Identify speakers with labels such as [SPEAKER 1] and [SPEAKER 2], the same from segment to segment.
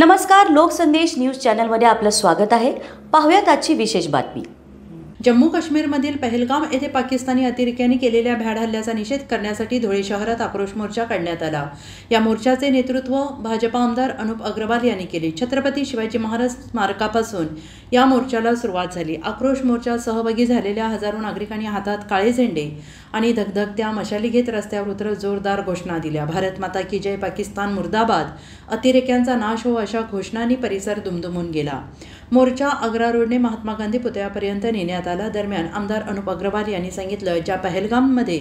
[SPEAKER 1] नमस्कार, लोकसंदेश न्यूज चॅनलमध्ये आपलं स्वागत आहे। पाहूयात आजची विशेष बातमी।
[SPEAKER 2] जम्मू काश्मीरमधील पहलगाम येथे पाकिस्तानी अतिरेक्यांनी केलेल्या भ्याड हल्ल्याचा निषेध करण्यासाठी धुळे शहरात आक्रोश मोर्चा काढण्यात आला। या मोर्चाचे नेतृत्व भाजपा आमदार अनुप अग्रवाल यांनी केले। छत्रपती शिवाजी महाराज स्मारकापासून या मोर्चाला सुरुवात झाली। आक्रोश मोर्चात सहभागी झालेल्या हजारो नागरिकांनी हातात काळे झेंडे आणि धगधगत्या मशाली घेत रस्त्यावर उतरत जोरदार घोषणा दिल्या। भारत माता की जय, पाकिस्तान मुर्दाबाद, अतिरेक्यांचा नाश हो अशा घोषणांनी परिसर दुमदुमून गेला। मोर्चा आग्रा रोडने महात्मा गांधी पुतळ्यापर्यंत नेण्यात आला। दरम्यान आमदार अनुप अग्रवाल यांनी सांगितलं, ज्या पहलगाममध्ये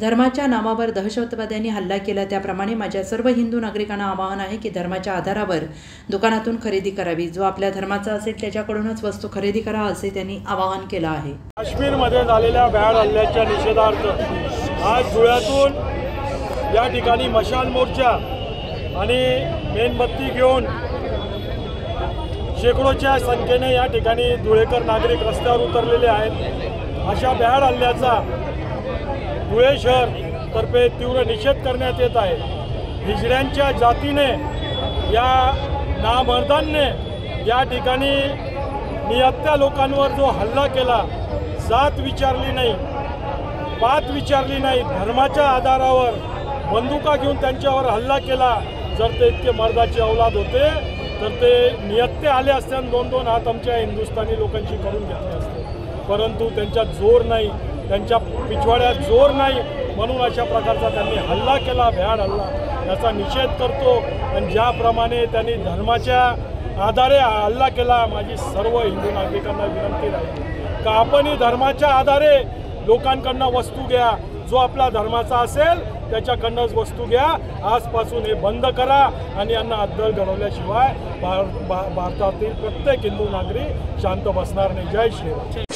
[SPEAKER 2] धर्माच्या नावावर दहशतवाद्यांनी हल्ला केला, त्याप्रमाणे माझ्या सर्व हिंदू नागरिकांना आवाहन आहे की धर्माच्या आधारावर दुकानातून खरेदी करावी। जो आपल्या धर्माचा असेल त्याच्याकडूनच वस्तू खरेदी करा, असे त्यांनी आवाहन केलं आहे।
[SPEAKER 3] काश्मीरमध्ये झालेल्या भ्याड हल्ल्याच्या निषेधार्थ आज धुळ्यातून या ठिकाणी मशाल मोर्चा आणि मेणबत्ती घेऊन शेकडोच्या संख्येने या ठिकाणी धुळेकर नागरिक रस्त्यावर उतरलेले आहेत। अशा भ्याड हल्ल्याचा धुळे शहर तर्फे तीव्र निषेध करण्यात येत आहे। हिजड्यांच्या जातीने, या नामर्दांनी या ठिकाणी निहत्या लोकांवर जो हल्ला केला, जात विचारली नाही, पात विचारली नाही, धर्माच्या आधारावर बंदुका घेऊन त्यांच्यावर हल्ला केला। जर ते इतके मर्दाची औलाद होते तर ते निहत्ते आले असते आणि दोन दोन हात आमच्या हिंदुस्थानी लोकांची करून घेतले असते, परंतु त्यांच्यात जोर नाही, त्यांच्या पिछवाड्यात जोर नाही, म्हणून अशा प्रकारचा त्यांनी हल्ला केला, भ्याड हल्ला। याचा निषेध करतो। आणि ज्याप्रमाणे त्यांनी धर्माच्या आधारे हल्ला केला, माझी सर्व हिंदू नागरिकांना विनंती राहील का आपणही धर्माच्या आधारे लोकांकडनं वस्तू घ्या। जो आपला धर्माचा असेल त्याच्याकडनंच वस्तू घ्या। आजपासून हे बंद करा आणि यांना अद्दल घडवल्याशिवाय भारतातील प्रत्येक हिंदू नागरिक शांत बसणार नाही। जय श्रीराम।